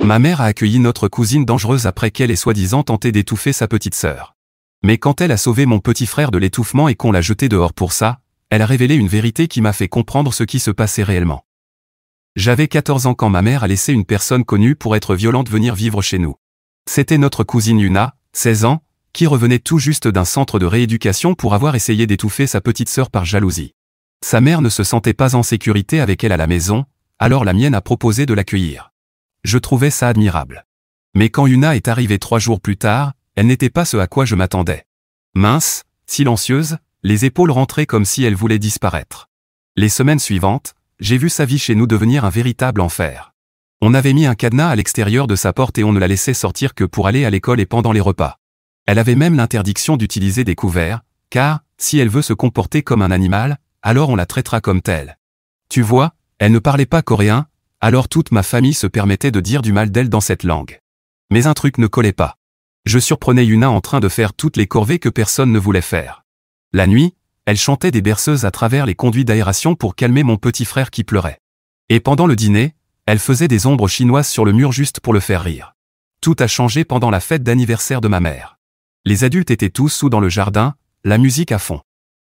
Ma mère a accueilli notre cousine dangereuse après qu'elle ait soi-disant tenté d'étouffer sa petite sœur. Mais quand elle a sauvé mon petit frère de l'étouffement et qu'on l'a jeté dehors pour ça, elle a révélé une vérité qui m'a fait comprendre ce qui se passait réellement. J'avais 14 ans quand ma mère a laissé une personne connue pour être violente venir vivre chez nous. C'était notre cousine Yuna, 16 ans, qui revenait tout juste d'un centre de rééducation pour avoir essayé d'étouffer sa petite sœur par jalousie. Sa mère ne se sentait pas en sécurité avec elle à la maison, alors la mienne a proposé de l'accueillir. Je trouvais ça admirable. Mais quand Yuna est arrivée 3 jours plus tard, elle n'était pas ce à quoi je m'attendais. Mince, silencieuse, les épaules rentrées comme si elle voulait disparaître. Les semaines suivantes, j'ai vu sa vie chez nous devenir un véritable enfer. On avait mis un cadenas à l'extérieur de sa porte et on ne la laissait sortir que pour aller à l'école et pendant les repas. Elle avait même l'interdiction d'utiliser des couverts, car, si elle veut se comporter comme un animal, alors on la traitera comme telle. Tu vois, elle ne parlait pas coréen, alors toute ma famille se permettait de dire du mal d'elle dans cette langue. Mais un truc ne collait pas. Je surprenais Yuna en train de faire toutes les corvées que personne ne voulait faire. La nuit, elle chantait des berceuses à travers les conduits d'aération pour calmer mon petit frère qui pleurait. Et pendant le dîner, elle faisait des ombres chinoises sur le mur juste pour le faire rire. Tout a changé pendant la fête d'anniversaire de ma mère. Les adultes étaient tous sous dans le jardin, la musique à fond.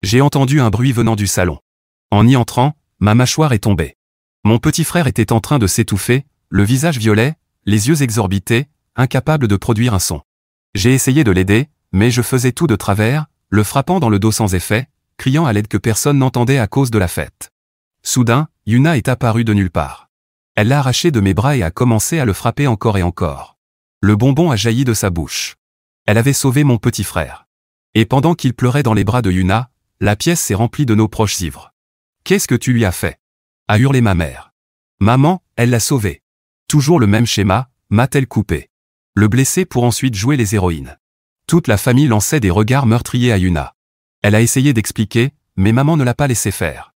J'ai entendu un bruit venant du salon. En y entrant, ma mâchoire est tombée. Mon petit frère était en train de s'étouffer, le visage violet, les yeux exorbités, incapable de produire un son. J'ai essayé de l'aider, mais je faisais tout de travers, le frappant dans le dos sans effet, criant à l'aide que personne n'entendait à cause de la fête. Soudain, Yuna est apparue de nulle part. Elle l'a arraché de mes bras et a commencé à le frapper encore et encore. Le bonbon a jailli de sa bouche. Elle avait sauvé mon petit frère. Et pendant qu'il pleurait dans les bras de Yuna, la pièce s'est remplie de nos proches ivres. « Qu'est-ce que tu lui as fait ?» a hurlé ma mère. « Maman, elle l'a sauvé. » Toujours le même schéma, m'a-t-elle coupé. Le blessé pour ensuite jouer les héroïnes. Toute la famille lançait des regards meurtriers à Yuna. Elle a essayé d'expliquer, mais maman ne l'a pas laissé faire.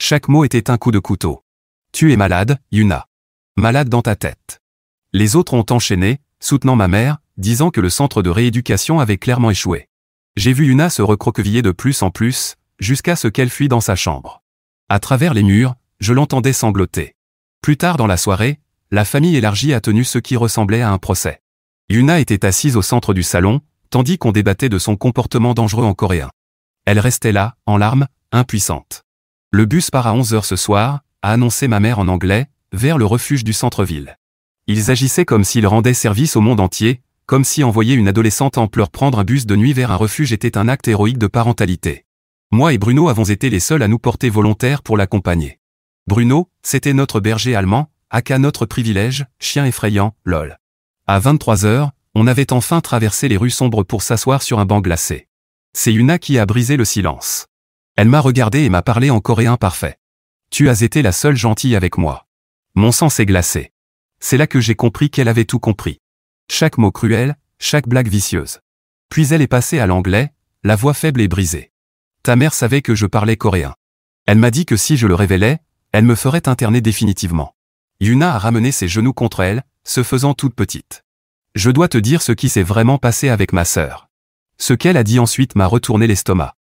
Chaque mot était un coup de couteau. « Tu es malade, Yuna. Malade dans ta tête. » Les autres ont enchaîné, soutenant ma mère, disant que le centre de rééducation avait clairement échoué. J'ai vu Yuna se recroqueviller de plus en plus, jusqu'à ce qu'elle fuit dans sa chambre. À travers les murs, je l'entendais sangloter. Plus tard dans la soirée, la famille élargie a tenu ce qui ressemblait à un procès. Yuna était assise au centre du salon, tandis qu'on débattait de son comportement dangereux en coréen. Elle restait là, en larmes, impuissante. Le bus part à 11h ce soir, a annoncé ma mère en anglais, vers le refuge du centre-ville. Ils agissaient comme s'ils rendaient service au monde entier, comme si envoyer une adolescente en pleurs prendre un bus de nuit vers un refuge était un acte héroïque de parentalité. Moi et Bruno avons été les seuls à nous porter volontaires pour l'accompagner. Bruno, c'était notre berger allemand, aka notre privilège, chien effrayant, lol. À 23h, on avait enfin traversé les rues sombres pour s'asseoir sur un banc glacé. C'est Yuna qui a brisé le silence. Elle m'a regardé et m'a parlé en coréen parfait. « Tu as été la seule gentille avec moi. » Mon sang s'est glacé. C'est là que j'ai compris qu'elle avait tout compris. Chaque mot cruel, chaque blague vicieuse. Puis elle est passée à l'anglais, la voix faible et brisée. « Ta mère savait que je parlais coréen. Elle m'a dit que si je le révélais, elle me ferait interner définitivement. » Yuna a ramené ses genoux contre elle, se faisant toute petite. Je dois te dire ce qui s'est vraiment passé avec ma sœur. Ce qu'elle a dit ensuite m'a retourné l'estomac.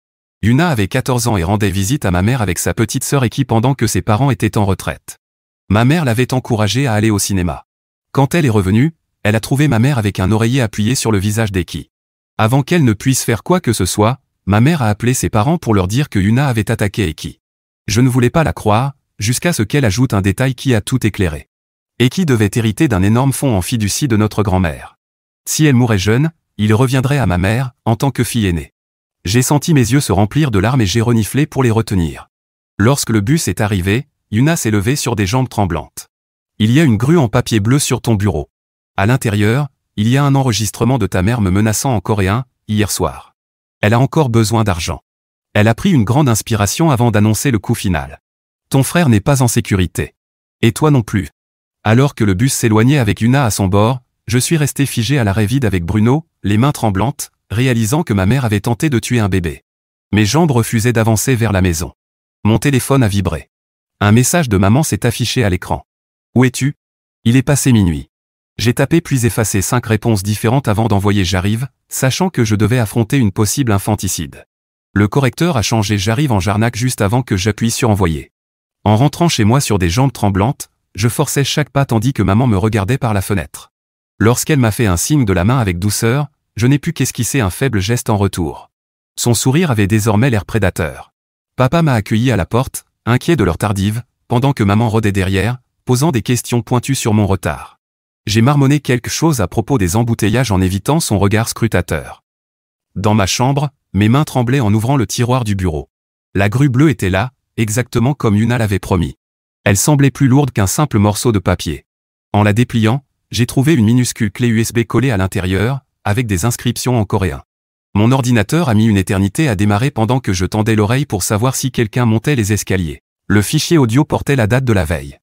Yuna avait 14 ans et rendait visite à ma mère avec sa petite sœur Eki pendant que ses parents étaient en retraite. Ma mère l'avait encouragée à aller au cinéma. Quand elle est revenue, elle a trouvé ma mère avec un oreiller appuyé sur le visage d'Eki. Avant qu'elle ne puisse faire quoi que ce soit, ma mère a appelé ses parents pour leur dire que Yuna avait attaqué Eki. Je ne voulais pas la croire, jusqu'à ce qu'elle ajoute un détail qui a tout éclairé. Eki devait hériter d'un énorme fonds en fiducie de notre grand-mère. Si elle mourait jeune, il reviendrait à ma mère, en tant que fille aînée. J'ai senti mes yeux se remplir de larmes et j'ai reniflé pour les retenir. Lorsque le bus est arrivé, Yuna s'est levée sur des jambes tremblantes. Il y a une grue en papier bleu sur ton bureau. À l'intérieur, il y a un enregistrement de ta mère me menaçant en coréen, hier soir. Elle a encore besoin d'argent. Elle a pris une grande inspiration avant d'annoncer le coup final. Ton frère n'est pas en sécurité. Et toi non plus. Alors que le bus s'éloignait avec Yuna à son bord, je suis resté figé à l'arrêt vide avec Bruno, les mains tremblantes, réalisant que ma mère avait tenté de tuer un bébé. Mes jambes refusaient d'avancer vers la maison. Mon téléphone a vibré. Un message de maman s'est affiché à l'écran. Où es-tu? Il est passé minuit. J'ai tapé puis effacé 5 réponses différentes avant d'envoyer j'arrive, sachant que je devais affronter une possible infanticide. Le correcteur a changé j'arrive en j'arnaque juste avant que j'appuie sur envoyer. En rentrant chez moi sur des jambes tremblantes, je forçais chaque pas tandis que maman me regardait par la fenêtre. Lorsqu'elle m'a fait un signe de la main avec douceur, je n'ai pu qu'esquisser un faible geste en retour. Son sourire avait désormais l'air prédateur. Papa m'a accueilli à la porte, inquiet de l'heure tardive, pendant que maman rôdait derrière, posant des questions pointues sur mon retard. J'ai marmonné quelque chose à propos des embouteillages en évitant son regard scrutateur. Dans ma chambre, mes mains tremblaient en ouvrant le tiroir du bureau. La grue bleue était là, exactement comme Yuna l'avait promis. Elle semblait plus lourde qu'un simple morceau de papier. En la dépliant, j'ai trouvé une minuscule clé USB collée à l'intérieur, avec des inscriptions en coréen. Mon ordinateur a mis une éternité à démarrer pendant que je tendais l'oreille pour savoir si quelqu'un montait les escaliers. Le fichier audio portait la date de la veille.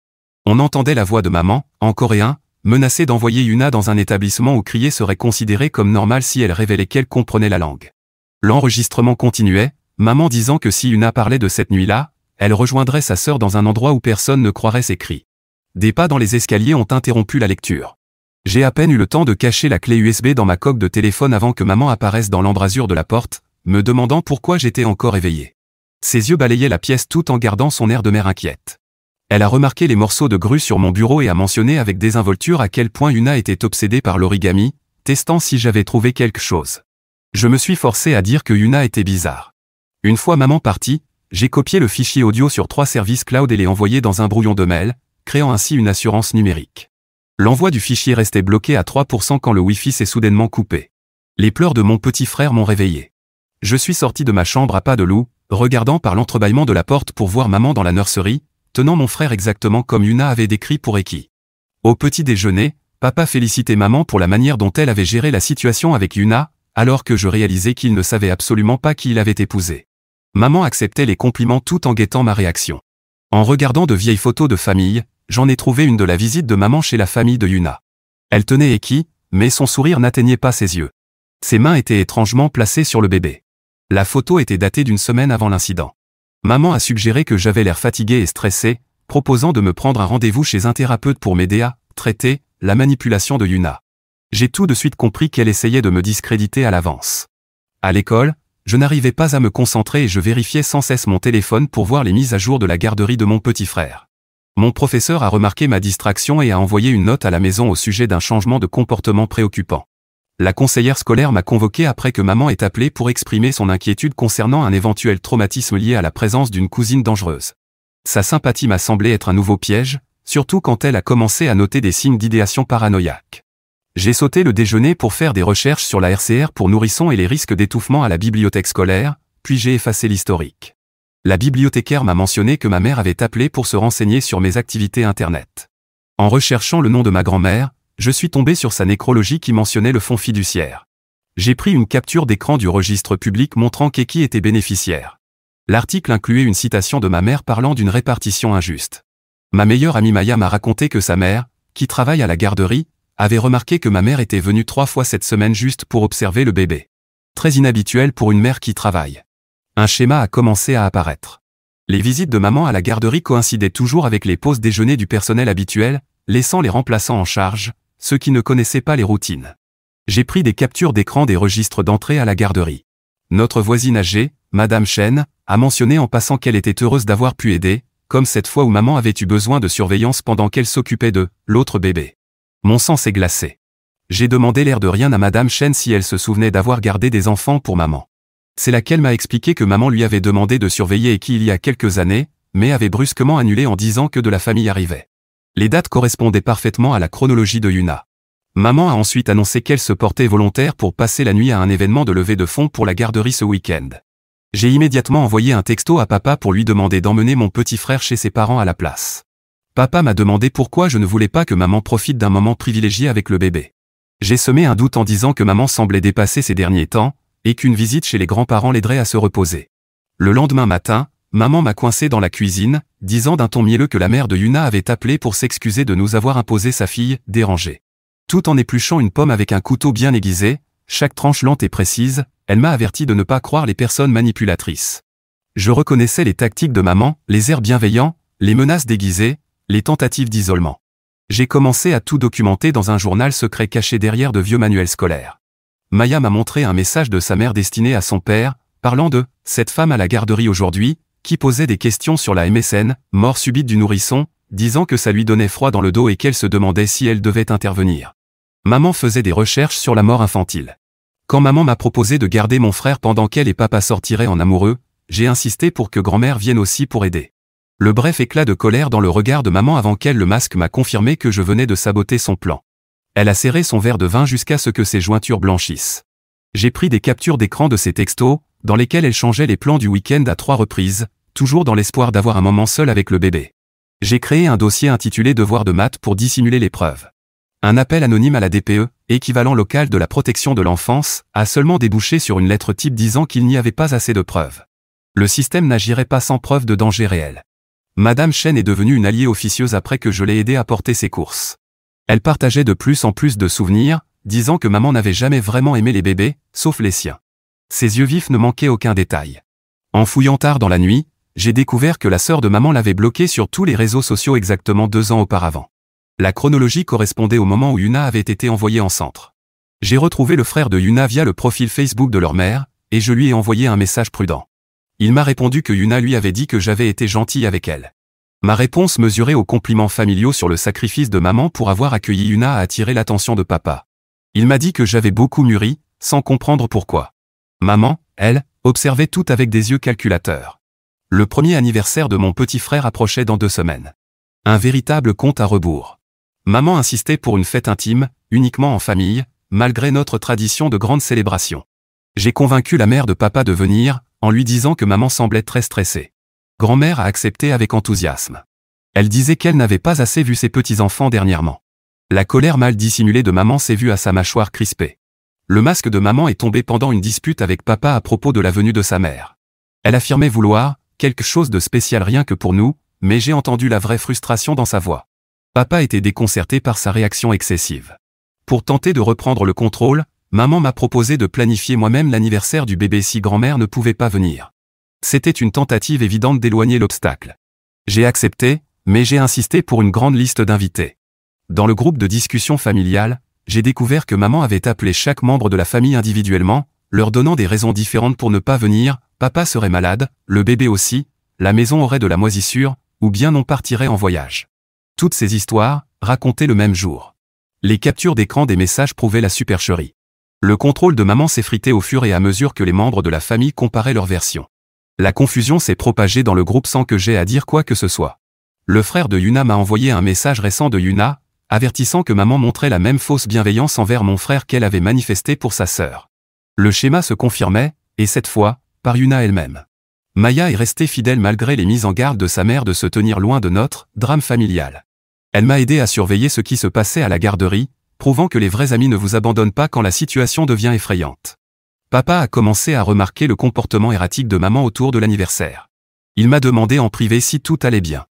On entendait la voix de maman, en coréen, menacer d'envoyer Yuna dans un établissement où crier serait considéré comme normal si elle révélait qu'elle comprenait la langue. L'enregistrement continuait, maman disant que si Yuna parlait de cette nuit-là, elle rejoindrait sa sœur dans un endroit où personne ne croirait ses cris. Des pas dans les escaliers ont interrompu la lecture. J'ai à peine eu le temps de cacher la clé USB dans ma coque de téléphone avant que maman apparaisse dans l'embrasure de la porte, me demandant pourquoi j'étais encore éveillé. Ses yeux balayaient la pièce tout en gardant son air de mère inquiète. Elle a remarqué les morceaux de grue sur mon bureau et a mentionné avec désinvolture à quel point Yuna était obsédée par l'origami, testant si j'avais trouvé quelque chose. Je me suis forcé à dire que Yuna était bizarre. Une fois maman partie, j'ai copié le fichier audio sur 3 services cloud et l'ai envoyé dans un brouillon de mail, créant ainsi une assurance numérique. L'envoi du fichier restait bloqué à 3% quand le Wi-Fi s'est soudainement coupé. Les pleurs de mon petit frère m'ont réveillé. Je suis sorti de ma chambre à pas de loup, regardant par l'entrebâillement de la porte pour voir maman dans la nurserie, tenant mon frère exactement comme Yuna avait décrit pour Eki. Au petit déjeuner, papa félicitait maman pour la manière dont elle avait géré la situation avec Yuna, alors que je réalisais qu'il ne savait absolument pas qui il avait épousé. Maman acceptait les compliments tout en guettant ma réaction. En regardant de vieilles photos de famille, j'en ai trouvé une de la visite de maman chez la famille de Yuna. Elle tenait Eki, mais son sourire n'atteignait pas ses yeux. Ses mains étaient étrangement placées sur le bébé. La photo était datée d'une semaine avant l'incident. Maman a suggéré que j'avais l'air fatigué et stressé, proposant de me prendre un rendez-vous chez un thérapeute pour m'aider à traiter la manipulation de Yuna. J'ai tout de suite compris qu'elle essayait de me discréditer à l'avance. À l'école, je n'arrivais pas à me concentrer et je vérifiais sans cesse mon téléphone pour voir les mises à jour de la garderie de mon petit frère. Mon professeur a remarqué ma distraction et a envoyé une note à la maison au sujet d'un changement de comportement préoccupant. La conseillère scolaire m'a convoqué après que maman ait appelé pour exprimer son inquiétude concernant un éventuel traumatisme lié à la présence d'une cousine dangereuse. Sa sympathie m'a semblé être un nouveau piège, surtout quand elle a commencé à noter des signes d'idéation paranoïaque. J'ai sauté le déjeuner pour faire des recherches sur la RCR pour nourrissons et les risques d'étouffement à la bibliothèque scolaire, puis j'ai effacé l'historique. La bibliothécaire m'a mentionné que ma mère avait appelé pour se renseigner sur mes activités Internet. En recherchant le nom de ma grand-mère, je suis tombé sur sa nécrologie qui mentionnait le fonds fiduciaire. J'ai pris une capture d'écran du registre public montrant qu'Eki était bénéficiaire. L'article incluait une citation de ma mère parlant d'une répartition injuste. Ma meilleure amie Maya m'a raconté que sa mère, qui travaille à la garderie, avait remarqué que ma mère était venue 3 fois cette semaine juste pour observer le bébé. Très inhabituel pour une mère qui travaille. Un schéma a commencé à apparaître. Les visites de maman à la garderie coïncidaient toujours avec les pauses déjeuner du personnel habituel, laissant les remplaçants en charge, ceux qui ne connaissaient pas les routines. J'ai pris des captures d'écran des registres d'entrée à la garderie. Notre voisine âgée, Madame Chen, a mentionné en passant qu'elle était heureuse d'avoir pu aider, comme cette fois où maman avait eu besoin de surveillance pendant qu'elle s'occupait de l'autre bébé. Mon sang s'est glacé. J'ai demandé l'air de rien à Madame Chen si elle se souvenait d'avoir gardé des enfants pour maman. C'est laquelle m'a expliqué que maman lui avait demandé de surveiller Eki il y a quelques années, mais avait brusquement annulé en disant que de la famille arrivait. Les dates correspondaient parfaitement à la chronologie de Yuna. Maman a ensuite annoncé qu'elle se portait volontaire pour passer la nuit à un événement de levée de fonds pour la garderie ce week-end. J'ai immédiatement envoyé un texto à papa pour lui demander d'emmener mon petit frère chez ses parents à la place. Papa m'a demandé pourquoi je ne voulais pas que maman profite d'un moment privilégié avec le bébé. J'ai semé un doute en disant que maman semblait dépasser ces derniers temps, et qu'une visite chez les grands-parents l'aiderait à se reposer. Le lendemain matin, maman m'a coincé dans la cuisine, disant d'un ton mielleux que la mère de Yuna avait appelé pour s'excuser de nous avoir imposé sa fille, dérangée. Tout en épluchant une pomme avec un couteau bien aiguisé, chaque tranche lente et précise, elle m'a averti de ne pas croire les personnes manipulatrices. Je reconnaissais les tactiques de maman, les airs bienveillants, les menaces déguisées, les tentatives d'isolement. J'ai commencé à tout documenter dans un journal secret caché derrière de vieux manuels scolaires. Maya m'a montré un message de sa mère destiné à son père, parlant de « cette femme à la garderie aujourd'hui », qui posait des questions sur la MSN, mort subite du nourrisson, disant que ça lui donnait froid dans le dos et qu'elle se demandait si elle devait intervenir. Maman faisait des recherches sur la mort infantile. Quand maman m'a proposé de garder mon frère pendant qu'elle et papa sortiraient en amoureux, j'ai insisté pour que grand-mère vienne aussi pour aider. Le bref éclat de colère dans le regard de maman avant qu'elle le masque m'a confirmé que je venais de saboter son plan. Elle a serré son verre de vin jusqu'à ce que ses jointures blanchissent. J'ai pris des captures d'écran de ses textos, dans lesquels elle changeait les plans du week-end à 3 reprises, toujours dans l'espoir d'avoir un moment seul avec le bébé. J'ai créé un dossier intitulé Devoir de maths pour dissimuler les preuves. Un appel anonyme à la DPE, équivalent local de la protection de l'enfance, a seulement débouché sur une lettre type disant qu'il n'y avait pas assez de preuves. Le système n'agirait pas sans preuve de danger réel. Madame Chen est devenue une alliée officieuse après que je l'ai aidée à porter ses courses. Elle partageait de plus en plus de souvenirs, disant que maman n'avait jamais vraiment aimé les bébés, sauf les siens. Ses yeux vifs ne manquaient aucun détail. En fouillant tard dans la nuit, j'ai découvert que la sœur de maman l'avait bloquée sur tous les réseaux sociaux exactement 2 ans auparavant. La chronologie correspondait au moment où Yuna avait été envoyée en centre. J'ai retrouvé le frère de Yuna via le profil Facebook de leur mère, et je lui ai envoyé un message prudent. Il m'a répondu que Yuna lui avait dit que j'avais été gentil avec elle. Ma réponse mesurait aux compliments familiaux sur le sacrifice de maman pour avoir accueilli Yuna a attiré l'attention de papa. Il m'a dit que j'avais beaucoup mûri, sans comprendre pourquoi. Maman, elle, observait tout avec des yeux calculateurs. Le premier anniversaire de mon petit frère approchait dans 2 semaines. Un véritable compte à rebours. Maman insistait pour une fête intime, uniquement en famille, malgré notre tradition de grande célébration. J'ai convaincu la mère de papa de venir, en lui disant que maman semblait très stressée. Grand-mère a accepté avec enthousiasme. Elle disait qu'elle n'avait pas assez vu ses petits-enfants dernièrement. La colère mal dissimulée de maman s'est vue à sa mâchoire crispée. Le masque de maman est tombé pendant une dispute avec papa à propos de la venue de sa mère. Elle affirmait vouloir quelque chose de spécial rien que pour nous, mais j'ai entendu la vraie frustration dans sa voix. Papa était déconcerté par sa réaction excessive. Pour tenter de reprendre le contrôle, maman m'a proposé de planifier moi-même l'anniversaire du bébé si grand-mère ne pouvait pas venir. C'était une tentative évidente d'éloigner l'obstacle. J'ai accepté, mais j'ai insisté pour une grande liste d'invités. Dans le groupe de discussion familiale, j'ai découvert que maman avait appelé chaque membre de la famille individuellement, leur donnant des raisons différentes pour ne pas venir, papa serait malade, le bébé aussi, la maison aurait de la moisissure, ou bien on partirait en voyage. Toutes ces histoires, racontées le même jour. Les captures d'écran des messages prouvaient la supercherie. Le contrôle de maman s'effritait au fur et à mesure que les membres de la famille comparaient leurs versions. La confusion s'est propagée dans le groupe sans que j'aie à dire quoi que ce soit. Le frère de Yuna m'a envoyé un message récent de Yuna, avertissant que maman montrait la même fausse bienveillance envers mon frère qu'elle avait manifestée pour sa sœur. Le schéma se confirmait, et cette fois, par Yuna elle-même. Maya est restée fidèle malgré les mises en garde de sa mère de se tenir loin de notre drame familial. Elle m'a aidé à surveiller ce qui se passait à la garderie, prouvant que les vrais amis ne vous abandonnent pas quand la situation devient effrayante. Papa a commencé à remarquer le comportement erratique de maman autour de l'anniversaire. Il m'a demandé en privé si tout allait bien.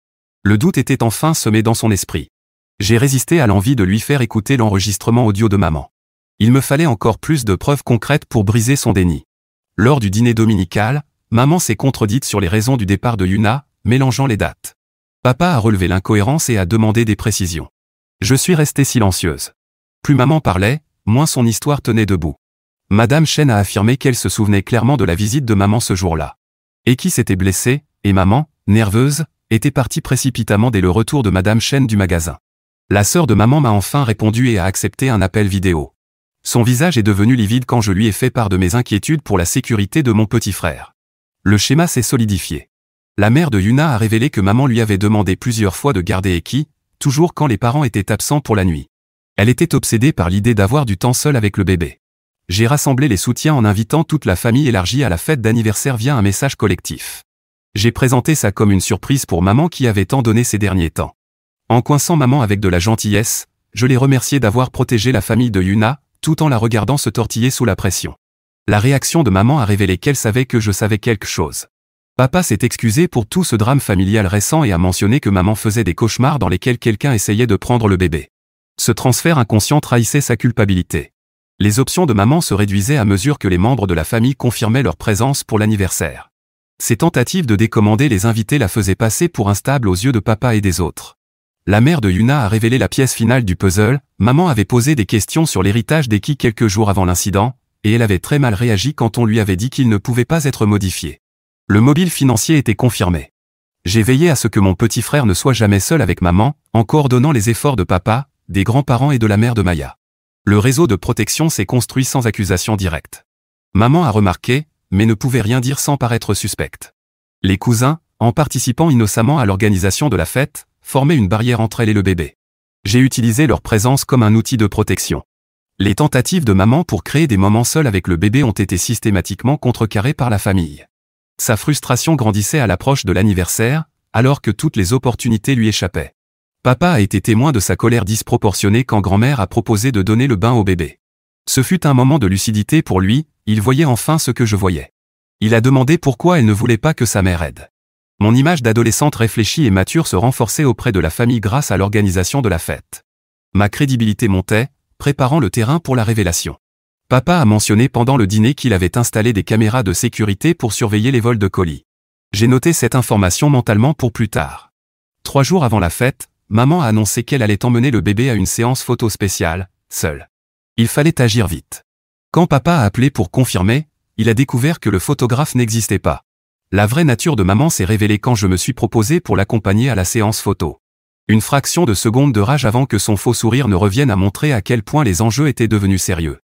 Le doute était enfin semé dans son esprit. J'ai résisté à l'envie de lui faire écouter l'enregistrement audio de maman. Il me fallait encore plus de preuves concrètes pour briser son déni. Lors du dîner dominical, maman s'est contredite sur les raisons du départ de Yuna, mélangeant les dates. Papa a relevé l'incohérence et a demandé des précisions. Je suis restée silencieuse. Plus maman parlait, moins son histoire tenait debout. Madame Chen a affirmé qu'elle se souvenait clairement de la visite de maman ce jour-là. Et qui s'était blessée, et maman, nerveuse, était partie précipitamment dès le retour de Madame Chen du magasin. La sœur de maman m'a enfin répondu et a accepté un appel vidéo. Son visage est devenu livide quand je lui ai fait part de mes inquiétudes pour la sécurité de mon petit frère. Le schéma s'est solidifié. La mère de Yuna a révélé que maman lui avait demandé plusieurs fois de garder Eki, toujours quand les parents étaient absents pour la nuit. Elle était obsédée par l'idée d'avoir du temps seul avec le bébé. J'ai rassemblé les soutiens en invitant toute la famille élargie à la fête d'anniversaire via un message collectif. J'ai présenté ça comme une surprise pour maman qui avait tant donné ces derniers temps. En coinçant maman avec de la gentillesse, je l'ai remerciée d'avoir protégé la famille de Yuna, tout en la regardant se tortiller sous la pression. La réaction de maman a révélé qu'elle savait que je savais quelque chose. Papa s'est excusé pour tout ce drame familial récent et a mentionné que maman faisait des cauchemars dans lesquels quelqu'un essayait de prendre le bébé. Ce transfert inconscient trahissait sa culpabilité. Les options de maman se réduisaient à mesure que les membres de la famille confirmaient leur présence pour l'anniversaire. Ces tentatives de décommander les invités la faisaient passer pour instable aux yeux de papa et des autres. La mère de Yuna a révélé la pièce finale du puzzle, maman avait posé des questions sur l'héritage d'Eki quelques jours avant l'incident, et elle avait très mal réagi quand on lui avait dit qu'il ne pouvait pas être modifié. Le mobile financier était confirmé. J'ai veillé à ce que mon petit frère ne soit jamais seul avec maman, en coordonnant les efforts de papa, des grands-parents et de la mère de Maya. Le réseau de protection s'est construit sans accusation directe. Maman a remarqué, mais ne pouvait rien dire sans paraître suspecte. Les cousins, en participant innocemment à l'organisation de la fête, formaient une barrière entre elle et le bébé. J'ai utilisé leur présence comme un outil de protection. Les tentatives de maman pour créer des moments seuls avec le bébé ont été systématiquement contrecarrées par la famille. Sa frustration grandissait à l'approche de l'anniversaire, alors que toutes les opportunités lui échappaient. Papa a été témoin de sa colère disproportionnée quand grand-mère a proposé de donner le bain au bébé. Ce fut un moment de lucidité pour lui, il voyait enfin ce que je voyais. Il a demandé pourquoi elle ne voulait pas que sa mère aide. Mon image d'adolescente réfléchie et mature se renforçait auprès de la famille grâce à l'organisation de la fête. Ma crédibilité montait, préparant le terrain pour la révélation. Papa a mentionné pendant le dîner qu'il avait installé des caméras de sécurité pour surveiller les vols de colis. J'ai noté cette information mentalement pour plus tard. 3 jours avant la fête, maman a annoncé qu'elle allait emmener le bébé à une séance photo spéciale, seule. Il fallait agir vite. Quand papa a appelé pour confirmer, il a découvert que le photographe n'existait pas. La vraie nature de maman s'est révélée quand je me suis proposé pour l'accompagner à la séance photo. Une fraction de seconde de rage avant que son faux sourire ne revienne à montrer à quel point les enjeux étaient devenus sérieux.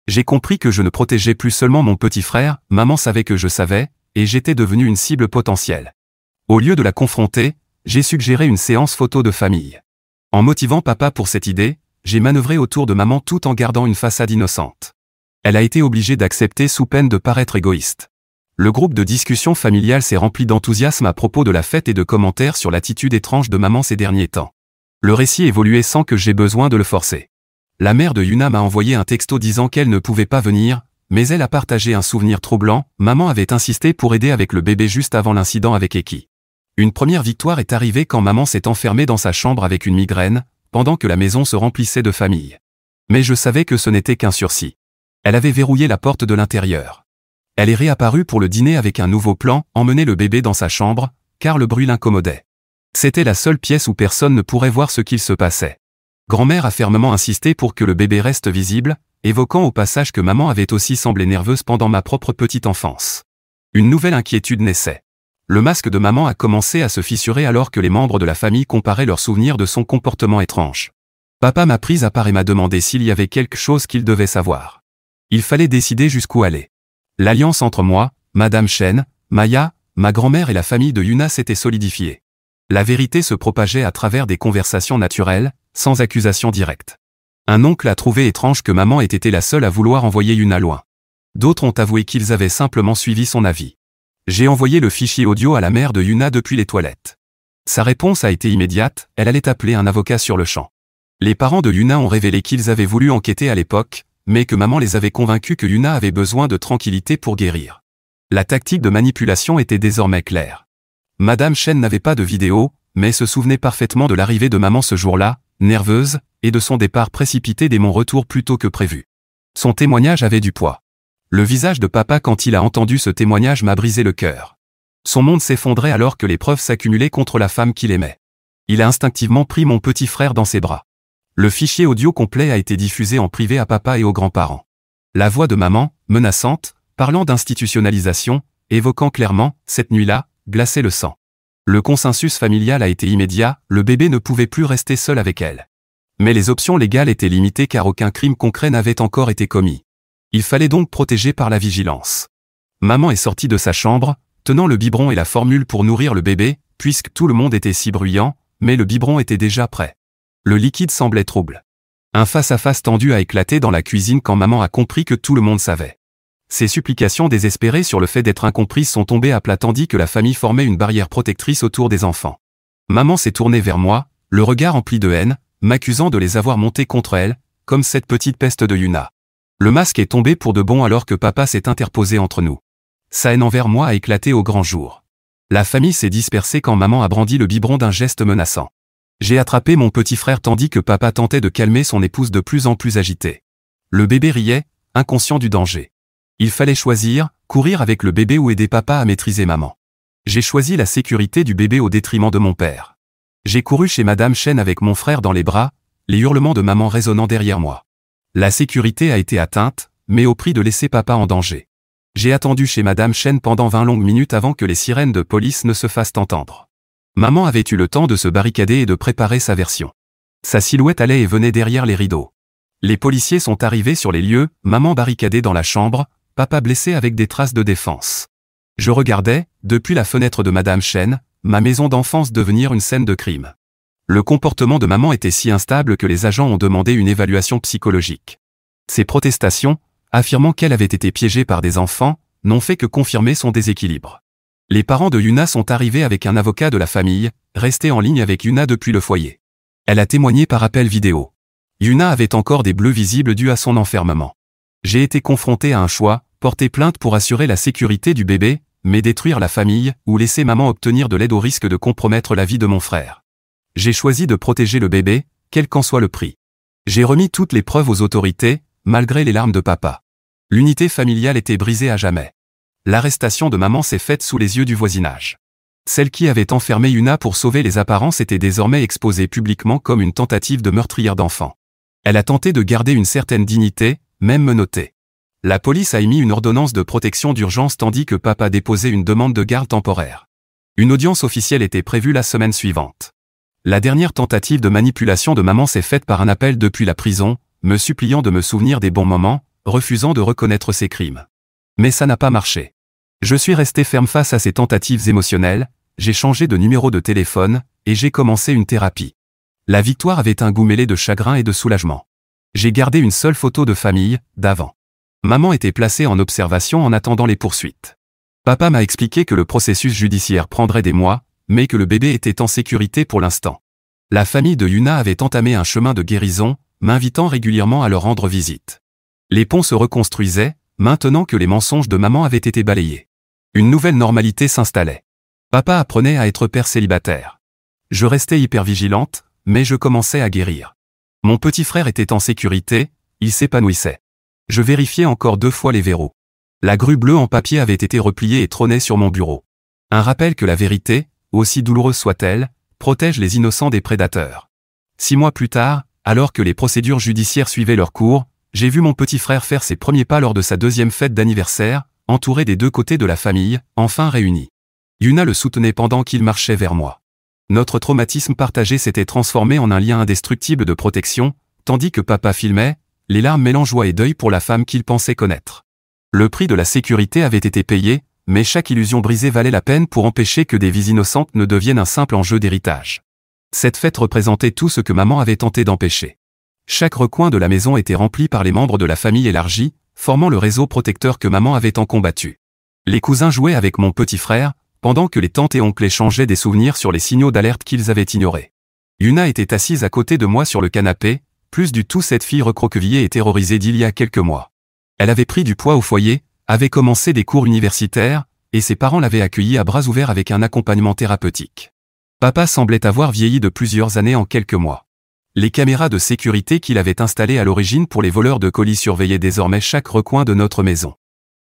J'ai compris que je ne protégeais plus seulement mon petit frère, maman savait que je savais, et j'étais devenu une cible potentielle. Au lieu de la confronter, j'ai suggéré une séance photo de famille. En motivant papa pour cette idée, j'ai manœuvré autour de maman tout en gardant une façade innocente. Elle a été obligée d'accepter sous peine de paraître égoïste. Le groupe de discussion familiale s'est rempli d'enthousiasme à propos de la fête et de commentaires sur l'attitude étrange de maman ces derniers temps. Le récit évoluait sans que j'aie besoin de le forcer. La mère de Yuna m'a envoyé un texto disant qu'elle ne pouvait pas venir, mais elle a partagé un souvenir troublant. Maman avait insisté pour aider avec le bébé juste avant l'incident avec Eki. Une première victoire est arrivée quand maman s'est enfermée dans sa chambre avec une migraine, pendant que la maison se remplissait de famille. Mais je savais que ce n'était qu'un sursis. Elle avait verrouillé la porte de l'intérieur. Elle est réapparue pour le dîner avec un nouveau plan, emmener le bébé dans sa chambre, car le bruit l'incommodait. C'était la seule pièce où personne ne pourrait voir ce qu'il se passait. Grand-mère a fermement insisté pour que le bébé reste visible, évoquant au passage que maman avait aussi semblé nerveuse pendant ma propre petite enfance. Une nouvelle inquiétude naissait. Le masque de maman a commencé à se fissurer alors que les membres de la famille comparaient leurs souvenirs de son comportement étrange. Papa m'a prise à part et m'a demandé s'il y avait quelque chose qu'il devait savoir. Il fallait décider jusqu'où aller. L'alliance entre moi, Madame Chen, Maya, ma grand-mère et la famille de Yuna s'était solidifiée. La vérité se propageait à travers des conversations naturelles, sans accusation directe. Un oncle a trouvé étrange que maman ait été la seule à vouloir envoyer Yuna loin. D'autres ont avoué qu'ils avaient simplement suivi son avis. J'ai envoyé le fichier audio à la mère de Yuna depuis les toilettes. Sa réponse a été immédiate, elle allait appeler un avocat sur le champ. Les parents de Yuna ont révélé qu'ils avaient voulu enquêter à l'époque, mais que maman les avait convaincus que Yuna avait besoin de tranquillité pour guérir. La tactique de manipulation était désormais claire. Madame Chen n'avait pas de vidéo, mais se souvenait parfaitement de l'arrivée de maman ce jour-là, nerveuse, et de son départ précipité dès mon retour plus tôt que prévu. Son témoignage avait du poids. Le visage de papa quand il a entendu ce témoignage m'a brisé le cœur. Son monde s'effondrait alors que les preuves s'accumulaient contre la femme qu'il aimait. Il a instinctivement pris mon petit frère dans ses bras. Le fichier audio complet a été diffusé en privé à papa et aux grands-parents. La voix de maman, menaçante, parlant d'institutionnalisation, évoquant clairement, cette nuit-là, glaçait le sang. Le consensus familial a été immédiat, le bébé ne pouvait plus rester seul avec elle. Mais les options légales étaient limitées car aucun crime concret n'avait encore été commis. Il fallait donc protéger par la vigilance. Maman est sortie de sa chambre, tenant le biberon et la formule pour nourrir le bébé, puisque tout le monde était si bruyant, mais le biberon était déjà prêt. Le liquide semblait trouble. Un face-à-face tendu a éclaté dans la cuisine quand maman a compris que tout le monde savait. Ses supplications désespérées sur le fait d'être incomprises sont tombées à plat tandis que la famille formait une barrière protectrice autour des enfants. Maman s'est tournée vers moi, le regard empli de haine, m'accusant de les avoir montés contre elle, comme cette petite peste de Yuna. Le masque est tombé pour de bon alors que papa s'est interposé entre nous. Sa haine envers moi a éclaté au grand jour. La famille s'est dispersée quand maman a brandi le biberon d'un geste menaçant. J'ai attrapé mon petit frère tandis que papa tentait de calmer son épouse de plus en plus agitée. Le bébé riait, inconscient du danger. Il fallait choisir, courir avec le bébé ou aider papa à maîtriser maman. J'ai choisi la sécurité du bébé au détriment de mon père. J'ai couru chez Madame Chen avec mon frère dans les bras, les hurlements de maman résonnant derrière moi. La sécurité a été atteinte, mais au prix de laisser papa en danger. J'ai attendu chez Madame Chen pendant 20 longues minutes avant que les sirènes de police ne se fassent entendre. Maman avait eu le temps de se barricader et de préparer sa version. Sa silhouette allait et venait derrière les rideaux. Les policiers sont arrivés sur les lieux, maman barricadée dans la chambre, papa blessé avec des traces de défense. Je regardais, depuis la fenêtre de Madame Chen, ma maison d'enfance devenir une scène de crime. Le comportement de maman était si instable que les agents ont demandé une évaluation psychologique. Ces protestations, affirmant qu'elle avait été piégée par des enfants, n'ont fait que confirmer son déséquilibre. Les parents de Yuna sont arrivés avec un avocat de la famille, resté en ligne avec Yuna depuis le foyer. Elle a témoigné par appel vidéo. Yuna avait encore des bleus visibles dus à son enfermement. J'ai été confronté à un choix, porter plainte pour assurer la sécurité du bébé, mais détruire la famille, ou laisser maman obtenir de l'aide au risque de compromettre la vie de mon frère. J'ai choisi de protéger le bébé, quel qu'en soit le prix. J'ai remis toutes les preuves aux autorités, malgré les larmes de papa. L'unité familiale était brisée à jamais. L'arrestation de maman s'est faite sous les yeux du voisinage. Celle qui avait enfermé Yuna pour sauver les apparences était désormais exposée publiquement comme une tentative de meurtrière d'enfant. Elle a tenté de garder une certaine dignité, même menottée. La police a émis une ordonnance de protection d'urgence tandis que papa déposait une demande de garde temporaire. Une audience officielle était prévue la semaine suivante. La dernière tentative de manipulation de maman s'est faite par un appel depuis la prison, me suppliant de me souvenir des bons moments, refusant de reconnaître ses crimes. Mais ça n'a pas marché. Je suis resté ferme face à ces tentatives émotionnelles, j'ai changé de numéro de téléphone, et j'ai commencé une thérapie. La victoire avait un goût mêlé de chagrin et de soulagement. J'ai gardé une seule photo de famille, d'avant. Maman était placée en observation en attendant les poursuites. Papa m'a expliqué que le processus judiciaire prendrait des mois, mais que le bébé était en sécurité pour l'instant. La famille de Yuna avait entamé un chemin de guérison, m'invitant régulièrement à leur rendre visite. Les ponts se reconstruisaient, maintenant que les mensonges de maman avaient été balayés. Une nouvelle normalité s'installait. Papa apprenait à être père célibataire. Je restais hyper vigilante, mais je commençais à guérir. Mon petit frère était en sécurité, il s'épanouissait. Je vérifiais encore 2 fois les verrous. La grue bleue en papier avait été repliée et trônait sur mon bureau. Un rappel que la vérité, aussi douloureuse soit-elle, protège les innocents des prédateurs. 6 mois plus tard, alors que les procédures judiciaires suivaient leur cours, j'ai vu mon petit frère faire ses premiers pas lors de sa 2e fête d'anniversaire, entouré des 2 côtés de la famille, enfin réunis. Yuna le soutenait pendant qu'il marchait vers moi. Notre traumatisme partagé s'était transformé en un lien indestructible de protection, tandis que papa filmait, les larmes mêlant joie et deuil pour la femme qu'il pensait connaître. Le prix de la sécurité avait été payé, mais chaque illusion brisée valait la peine pour empêcher que des vies innocentes ne deviennent un simple enjeu d'héritage. Cette fête représentait tout ce que maman avait tenté d'empêcher. Chaque recoin de la maison était rempli par les membres de la famille élargie, formant le réseau protecteur que maman avait tant combattu. Les cousins jouaient avec mon petit frère, pendant que les tantes et oncles échangeaient des souvenirs sur les signaux d'alerte qu'ils avaient ignorés. Yuna était assise à côté de moi sur le canapé, plus du tout cette fille recroquevillée et terrorisée d'il y a quelques mois. Elle avait pris du poids au foyer, avait commencé des cours universitaires, et ses parents l'avaient accueillie à bras ouverts avec un accompagnement thérapeutique. Papa semblait avoir vieilli de plusieurs années en quelques mois. Les caméras de sécurité qu'il avait installées à l'origine pour les voleurs de colis surveillaient désormais chaque recoin de notre maison.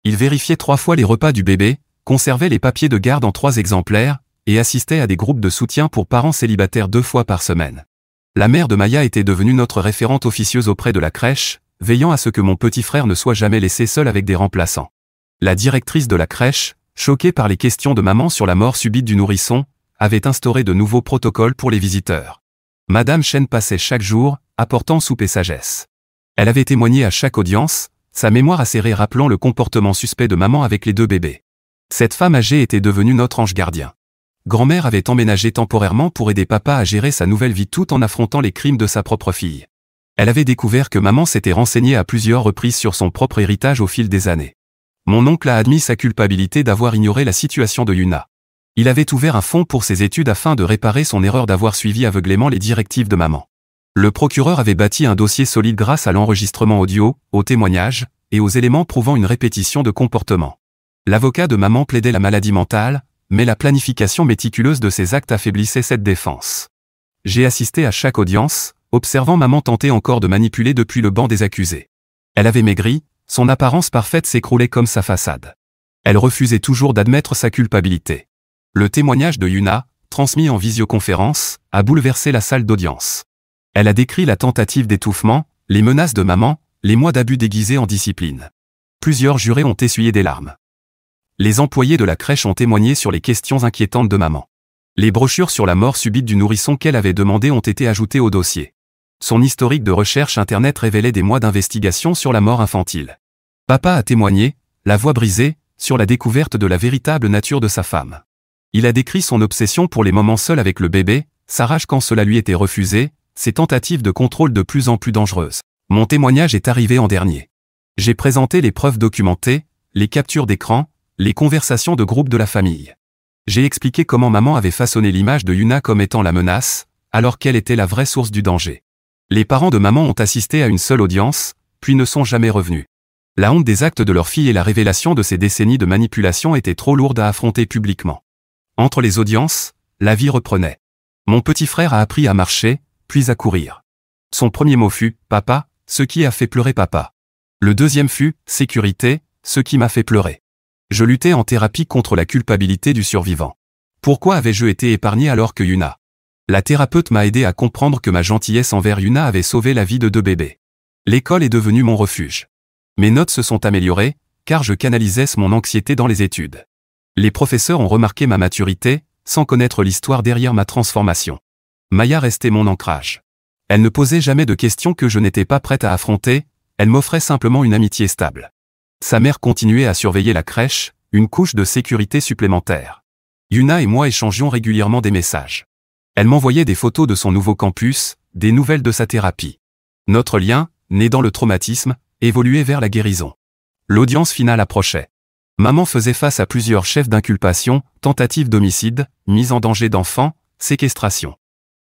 Il vérifiait 3 fois les repas du bébé, conservait les papiers de garde en 3 exemplaires, et assistait à des groupes de soutien pour parents célibataires 2 fois par semaine. La mère de Maya était devenue notre référente officieuse auprès de la crèche, veillant à ce que mon petit frère ne soit jamais laissé seul avec des remplaçants. La directrice de la crèche, choquée par les questions de maman sur la mort subite du nourrisson, avait instauré de nouveaux protocoles pour les visiteurs. Madame Chen passait chaque jour, apportant soupe et sagesse. Elle avait témoigné à chaque audience, sa mémoire acérée rappelant le comportement suspect de maman avec les 2 bébés. Cette femme âgée était devenue notre ange gardien. Grand-mère avait emménagé temporairement pour aider papa à gérer sa nouvelle vie tout en affrontant les crimes de sa propre fille. Elle avait découvert que maman s'était renseignée à plusieurs reprises sur son propre héritage au fil des années. Mon oncle a admis sa culpabilité d'avoir ignoré la situation de Yuna. Il avait ouvert un fonds pour ses études afin de réparer son erreur d'avoir suivi aveuglément les directives de maman. Le procureur avait bâti un dossier solide grâce à l'enregistrement audio, aux témoignages, et aux éléments prouvant une répétition de comportement. L'avocat de maman plaidait la maladie mentale, mais la planification méticuleuse de ses actes affaiblissait cette défense. J'ai assisté à chaque audience, observant maman tenter encore de manipuler depuis le banc des accusés. Elle avait maigri, son apparence parfaite s'écroulait comme sa façade. Elle refusait toujours d'admettre sa culpabilité. Le témoignage de Yuna, transmis en visioconférence, a bouleversé la salle d'audience. Elle a décrit la tentative d'étouffement, les menaces de maman, les mois d'abus déguisés en discipline. Plusieurs jurés ont essuyé des larmes. Les employés de la crèche ont témoigné sur les questions inquiétantes de maman. Les brochures sur la mort subite du nourrisson qu'elle avait demandé ont été ajoutées au dossier. Son historique de recherche internet révélait des mois d'investigation sur la mort infantile. Papa a témoigné, la voix brisée, sur la découverte de la véritable nature de sa femme. Il a décrit son obsession pour les moments seuls avec le bébé, sa rage quand cela lui était refusé, ses tentatives de contrôle de plus en plus dangereuses. Mon témoignage est arrivé en dernier. J'ai présenté les preuves documentées, les captures d'écran, les conversations de groupe de la famille. J'ai expliqué comment maman avait façonné l'image de Yuna comme étant la menace, alors qu'elle était la vraie source du danger. Les parents de maman ont assisté à une seule audience, puis ne sont jamais revenus. La honte des actes de leur fille et la révélation de ces décennies de manipulation étaient trop lourdes à affronter publiquement. Entre les audiences, la vie reprenait. Mon petit frère a appris à marcher, puis à courir. Son premier mot fut « Papa », ce qui a fait pleurer papa. Le deuxième fut « Sécurité », ce qui m'a fait pleurer. Je luttais en thérapie contre la culpabilité du survivant. Pourquoi avais-je été épargné alors que Yuna? La thérapeute m'a aidé à comprendre que ma gentillesse envers Yuna avait sauvé la vie de 2 bébés. L'école est devenue mon refuge. Mes notes se sont améliorées, car je canalisais mon anxiété dans les études. Les professeurs ont remarqué ma maturité, sans connaître l'histoire derrière ma transformation. Maya restait mon ancrage. Elle ne posait jamais de questions que je n'étais pas prête à affronter, elle m'offrait simplement une amitié stable. Sa mère continuait à surveiller la crèche, une couche de sécurité supplémentaire. Yuna et moi échangions régulièrement des messages. Elle m'envoyait des photos de son nouveau campus, des nouvelles de sa thérapie. Notre lien, né dans le traumatisme, évoluait vers la guérison. L'audience finale approchait. Maman faisait face à plusieurs chefs d'inculpation, tentatives d'homicide, mise en danger d'enfants, séquestration.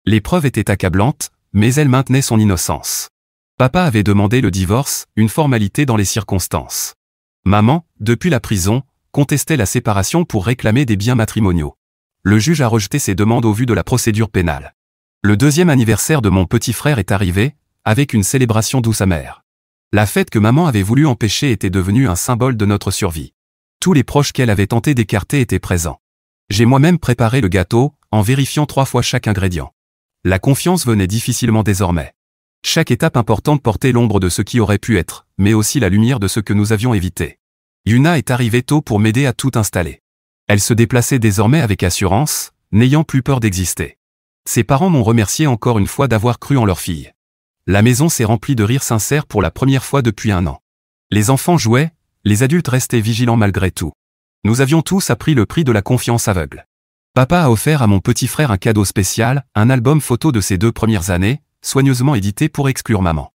Les preuves étaient accablantes, mais elle maintenait son innocence. Papa avait demandé le divorce, une formalité dans les circonstances. Maman, depuis la prison, contestait la séparation pour réclamer des biens matrimoniaux. Le juge a rejeté ses demandes au vu de la procédure pénale. Le 2e anniversaire de mon petit frère est arrivé, avec une célébration douce amère. La fête que maman avait voulu empêcher était devenue un symbole de notre survie. Tous les proches qu'elle avait tenté d'écarter étaient présents. J'ai moi-même préparé le gâteau, en vérifiant 3 fois chaque ingrédient. La confiance venait difficilement désormais. Chaque étape importante portait l'ombre de ce qui aurait pu être, mais aussi la lumière de ce que nous avions évité. Yuna est arrivée tôt pour m'aider à tout installer. Elle se déplaçait désormais avec assurance, n'ayant plus peur d'exister. Ses parents m'ont remercié encore une fois d'avoir cru en leur fille. La maison s'est remplie de rires sincères pour la première fois depuis 1 an. Les enfants jouaient, les adultes restaient vigilants malgré tout. Nous avions tous appris le prix de la confiance aveugle. Papa a offert à mon petit frère un cadeau spécial, un album photo de ses 2 premières années, soigneusement édité pour exclure maman.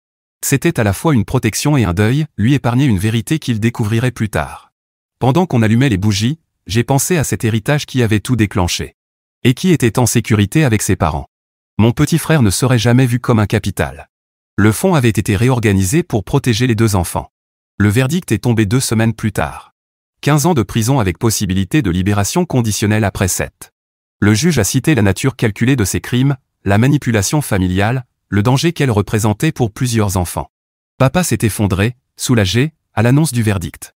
C'était à la fois une protection et un deuil, lui épargner une vérité qu'il découvrirait plus tard. Pendant qu'on allumait les bougies, j'ai pensé à cet héritage qui avait tout déclenché. Et qui était en sécurité avec ses parents. Mon petit frère ne serait jamais vu comme un capital. Le fonds avait été réorganisé pour protéger les 2 enfants. Le verdict est tombé 2 semaines plus tard. 15 ans de prison avec possibilité de libération conditionnelle après 7. Le juge a cité la nature calculée de ces crimes, la manipulation familiale, le danger qu'elle représentait pour plusieurs enfants. Papa s'est effondré, soulagé, à l'annonce du verdict.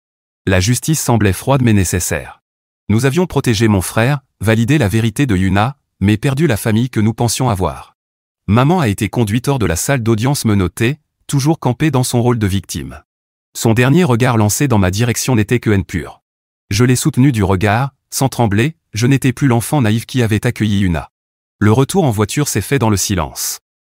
La justice semblait froide mais nécessaire. Nous avions protégé mon frère, validé la vérité de Yuna, mais perdu la famille que nous pensions avoir. Maman a été conduite hors de la salle d'audience menottée, toujours campée dans son rôle de victime. Son dernier regard lancé dans ma direction n'était que haine pure. Je l'ai soutenu du regard, sans trembler, je n'étais plus l'enfant naïf qui avait accueilli Yuna. Le retour en voiture s'est fait dans le silence.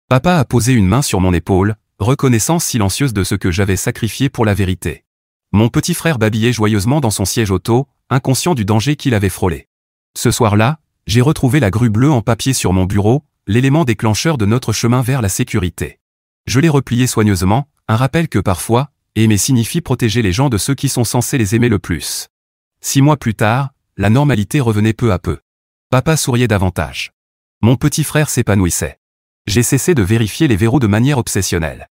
Papa a posé une main sur mon épaule, reconnaissance silencieuse de ce que j'avais sacrifié pour la vérité. Mon petit frère babillait joyeusement dans son siège auto, inconscient du danger qu'il avait frôlé. Ce soir-là, j'ai retrouvé la grue bleue en papier sur mon bureau, l'élément déclencheur de notre chemin vers la sécurité. Je l'ai replié soigneusement, un rappel que parfois, aimer signifie protéger les gens de ceux qui sont censés les aimer le plus. 6 mois plus tard, la normalité revenait peu à peu. Papa souriait davantage. Mon petit frère s'épanouissait. J'ai cessé de vérifier les verrous de manière obsessionnelle.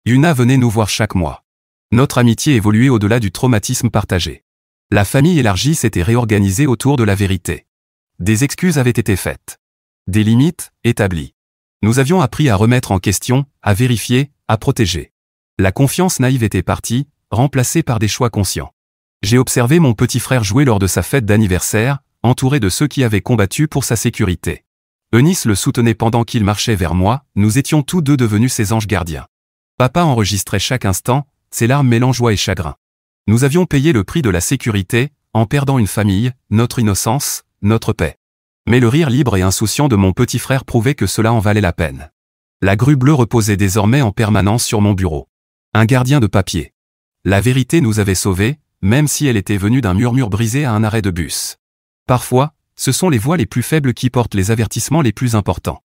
Yuna venait nous voir chaque mois. Notre amitié évoluait au-delà du traumatisme partagé. La famille élargie s'était réorganisée autour de la vérité. Des excuses avaient été faites. Des limites, établies. Nous avions appris à remettre en question, à vérifier, à protéger. La confiance naïve était partie, remplacée par des choix conscients. J'ai observé mon petit frère jouer lors de sa fête d'anniversaire, entouré de ceux qui avaient combattu pour sa sécurité. Eunice le soutenait pendant qu'il marchait vers moi, nous étions tous 2 devenus ses anges gardiens. Papa enregistrait chaque instant, ses larmes mêlant joie et chagrin. Nous avions payé le prix de la sécurité, en perdant une famille, notre innocence, notre paix. Mais le rire libre et insouciant de mon petit frère prouvait que cela en valait la peine. La grue bleue reposait désormais en permanence sur mon bureau. Un gardien de papier. La vérité nous avait sauvés, même si elle était venue d'un murmure brisé à un arrêt de bus. Parfois, ce sont les voix les plus faibles qui portent les avertissements les plus importants.